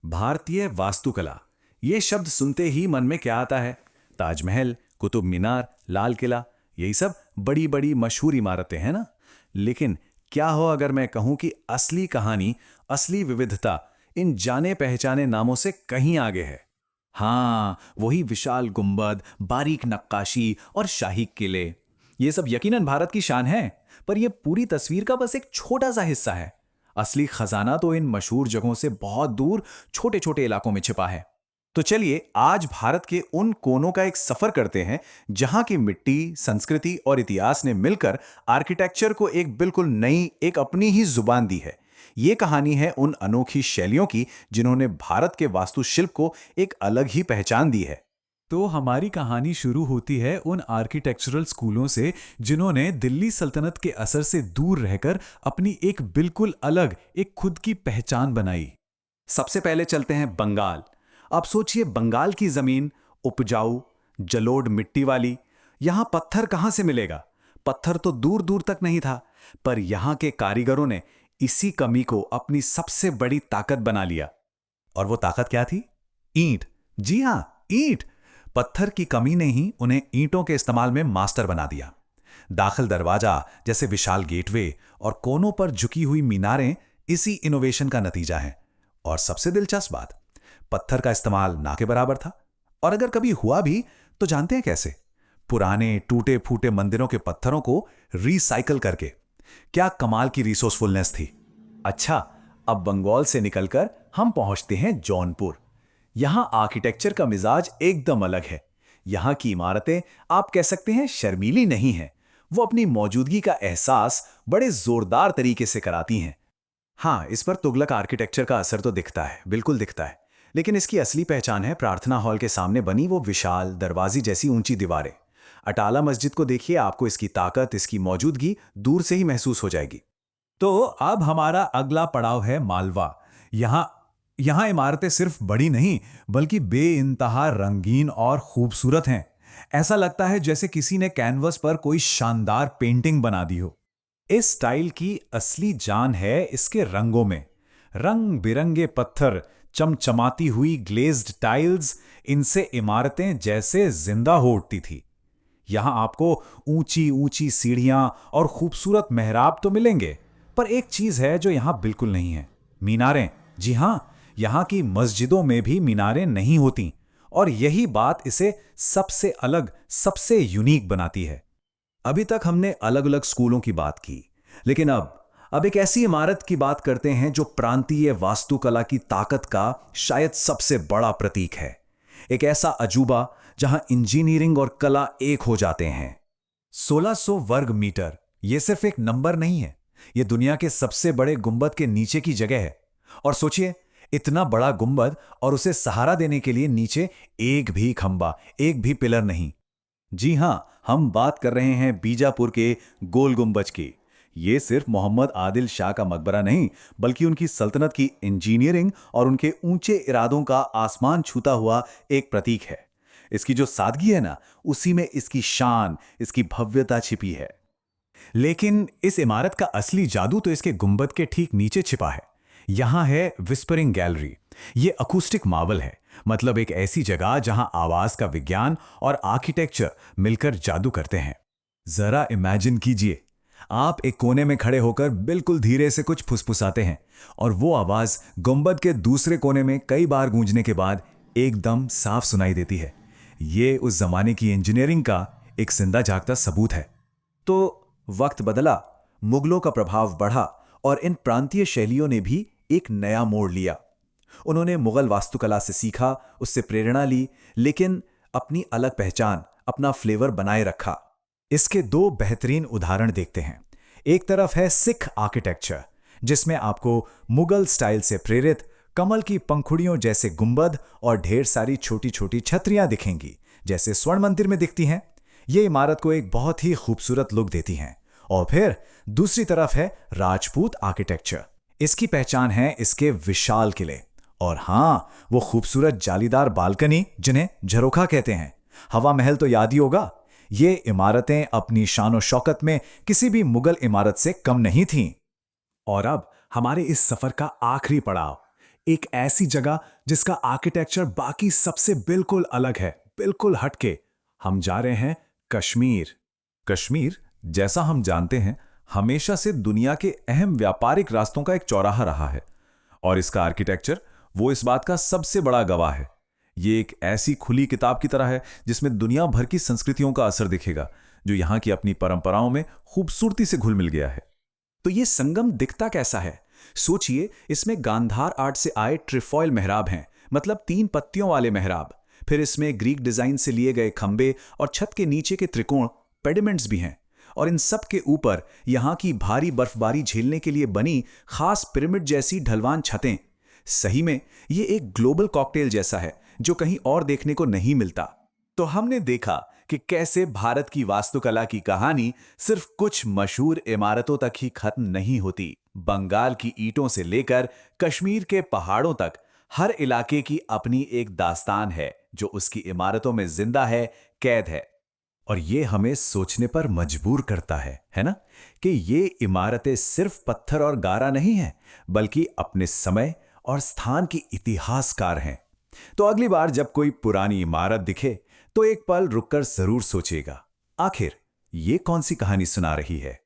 भारतीय वास्तुकला, ये शब्द सुनते ही मन में क्या आता है? ताजमहल, कुतुब मीनार, लाल किला, यही सब बड़ी बड़ी मशहूर इमारतें हैं ना। लेकिन क्या हो अगर मैं कहूं कि असली कहानी, असली विविधता इन जाने पहचाने नामों से कहीं आगे है। हाँ, वही विशाल गुंबद, बारीक नक्काशी और शाही किले। ये सब यकीनन भारत की शान है, पर यह पूरी तस्वीर का बस एक छोटा सा हिस्सा है। असली खजाना तो इन मशहूर जगहों से बहुत दूर छोटे छोटे इलाकों में छिपा है। तो चलिए आज भारत के उन कोनों का एक सफर करते हैं जहां की मिट्टी, संस्कृति और इतिहास ने मिलकर आर्किटेक्चर को एक बिल्कुल नई, एक अपनी ही जुबान दी है। ये कहानी है उन अनोखी शैलियों की जिन्होंने भारत के वास्तुशिल्प को एक अलग ही पहचान दी है। तो हमारी कहानी शुरू होती है उन आर्किटेक्चरल स्कूलों से जिन्होंने दिल्ली सल्तनत के असर से दूर रहकर अपनी एक बिल्कुल अलग, एक खुद की पहचान बनाई। सबसे पहले चलते हैं बंगाल। अब सोचिए, बंगाल की जमीन उपजाऊ, जलोढ़ मिट्टी वाली। यहां पत्थर कहां से मिलेगा? पत्थर तो दूर दूर तक नहीं था। पर यहां के कारीगरों ने इसी कमी को अपनी सबसे बड़ी ताकत बना लिया। और वो ताकत क्या थी? ईंट। जी हाँ, ईंट। पत्थर की कमी ने ही उन्हें ईंटों के इस्तेमाल में मास्टर बना दिया। दाखिल दरवाजा जैसे विशाल गेटवे और कोनों पर झुकी हुई मीनारें इसी इनोवेशन का नतीजा हैं। और सबसे दिलचस्प बात, पत्थर का इस्तेमाल ना के बराबर था। और अगर कभी हुआ भी तो जानते हैं कैसे? पुराने टूटे फूटे मंदिरों के पत्थरों को रिसाइकल करके। क्या कमाल की रिसोर्सफुलनेस थी। अच्छा, अब बंगाल से निकलकर हम पहुंचते हैं जौनपुर। यहां आर्किटेक्चर का मिजाज एकदम अलग है। यहां की इमारतें आप कह सकते हैं शर्मीली नहीं हैं। वो अपनी मौजूदगी का एहसास बड़े जोरदार तरीके से कराती हैं। हाँ, इस पर तुगलक आर्किटेक्चर का असर तो दिखता है, बिल्कुल दिखता है। लेकिन इसकी असली पहचान है प्रार्थना हॉल के सामने बनी वो विशाल दरवाजे जैसी ऊंची दीवारें। अटाला मस्जिद को देखिए, आपको इसकी ताकत, इसकी मौजूदगी दूर से ही महसूस हो जाएगी। तो अब हमारा अगला पड़ाव है मालवा। यहाँ यहाँ इमारतें सिर्फ बड़ी नहीं, बल्कि बेइंतहा रंगीन और खूबसूरत हैं। ऐसा लगता है जैसे किसी ने कैनवस पर कोई शानदार पेंटिंग बना दी हो। इस स्टाइल की असली जान है इसके रंगों में। रंग बिरंगे पत्थर, चमचमाती हुई ग्लेज्ड टाइल्स, इनसे इमारतें जैसे जिंदा हो उठती थी। यहां आपको ऊंची ऊंची सीढ़ियां और खूबसूरत मेहराब तो मिलेंगे, पर एक चीज है जो यहां बिल्कुल नहीं है, मीनारें। जी हां, यहां की मस्जिदों में भी मीनारें नहीं होती। और यही बात इसे सबसे अलग, सबसे यूनिक बनाती है। अभी तक हमने अलग अलग स्कूलों की बात की, लेकिन अब एक ऐसी इमारत की बात करते हैं जो प्रांतीय वास्तुकला की ताकत का शायद सबसे बड़ा प्रतीक है। एक ऐसा अजूबा जहां इंजीनियरिंग और कला एक हो जाते हैं। 1600 वर्ग मीटर, ये सिर्फ एक नंबर नहीं है। ये दुनिया के सबसे बड़े गुंबद के नीचे की जगह है। और सोचिए, इतना बड़ा गुंबद और उसे सहारा देने के लिए नीचे एक भी खंबा, एक भी पिलर नहीं। जी हां, हम बात कर रहे हैं बीजापुर के गोल गुंबज की। ये सिर्फ मोहम्मद आदिल शाह का मकबरा नहीं, बल्कि उनकी सल्तनत की इंजीनियरिंग और उनके ऊंचे इरादों का आसमान छूता हुआ एक प्रतीक है। इसकी जो सादगी है ना, उसी में इसकी शान, इसकी भव्यता छिपी है। लेकिन इस इमारत का असली जादू तो इसके गुंबद के ठीक नीचे छिपा है। यहां है विस्परिंग गैलरी। ये अकूस्टिक मार्वल है, मतलब एक ऐसी जगह जहां आवाज का विज्ञान और आर्किटेक्चर मिलकर जादू करते हैं। जरा इमेजिन कीजिए, आप एक कोने में खड़े होकर बिल्कुल धीरे से कुछ फुसफुसाते हैं और वो आवाज गुंबद के दूसरे कोने में कई बार गूंजने के बाद एकदम साफ सुनाई देती है। ये उस जमाने की इंजीनियरिंग का एक जिंदा जागता सबूत है। तो वक्त बदला, मुगलों का प्रभाव बढ़ा और इन प्रांतीय शैलियों ने भी एक नया मोड़ लिया। उन्होंने मुगल वास्तुकला से सीखा, उससे प्रेरणा ली, लेकिन अपनी अलग पहचान, अपना फ्लेवर बनाए रखा। इसके दो बेहतरीन उदाहरण देखते हैं। एक तरफ है सिख आर्किटेक्चर, जिसमें आपको मुगल स्टाइल से प्रेरित कमल की पंखुड़ियों जैसे गुंबद और ढेर सारी छोटी छोटी छतरियां दिखेंगी, जैसे स्वर्ण मंदिर में दिखती हैं। ये इमारत को एक बहुत ही खूबसूरत लुक देती हैं। और फिर दूसरी तरफ है राजपूत आर्किटेक्चर। इसकी पहचान है इसके विशाल किले और हाँ, वो खूबसूरत जालीदार बालकनी जिन्हें झरोखा कहते हैं। हवा महल तो याद ही होगा। ये इमारतें अपनी शान शौकत में किसी भी मुगल इमारत से कम नहीं थीं। और अब हमारे इस सफर का आखिरी पड़ाव, एक ऐसी जगह जिसका आर्किटेक्चर बाकी सबसे बिल्कुल अलग है, बिल्कुल हटके। हम जा रहे हैं कश्मीर। कश्मीर, जैसा हम जानते हैं, हमेशा से दुनिया के अहम व्यापारिक रास्तों का एक चौराहा रहा है और इसका आर्किटेक्चर वो इस बात का सबसे बड़ा गवाह है। ये एक ऐसी खुली किताब की तरह है जिसमें दुनिया भर की संस्कृतियों का असर दिखेगा, जो यहाँ की अपनी परंपराओं में खूबसूरती से घुल मिल गया है। तो ये संगम दिखता कैसा है? सोचिए, इसमें गांधार आर्ट से आए ट्रिफॉइल मेहराब हैं, मतलब 3 पत्तियों वाले मेहराब। फिर इसमें ग्रीक डिजाइन से लिए गए खंबे और छत के नीचे के त्रिकोण पेडिमेंट्स भी हैं। और इन सब के ऊपर यहाँ की भारी बर्फबारी झेलने के लिए बनी खास पिरामिड जैसी ढलवान छतें। सही में ये एक ग्लोबल कॉकटेल जैसा है, जो कहीं और देखने को नहीं मिलता। तो हमने देखा कि कैसे भारत की वास्तुकला की कहानी सिर्फ कुछ मशहूर इमारतों तक ही खत्म नहीं होती। बंगाल की ईंटों से लेकर कश्मीर के पहाड़ों तक हर इलाके की अपनी एक दास्तान है, जो उसकी इमारतों में जिंदा है, कैद है। और ये हमें सोचने पर मजबूर करता है ना, कि ये इमारतें सिर्फ पत्थर और गारा नहीं हैं, बल्कि अपने समय और स्थान की इतिहासकार हैं। तो अगली बार जब कोई पुरानी इमारत दिखे, तो एक पल रुककर जरूर सोचिएगा, आखिर ये कौन सी कहानी सुना रही है।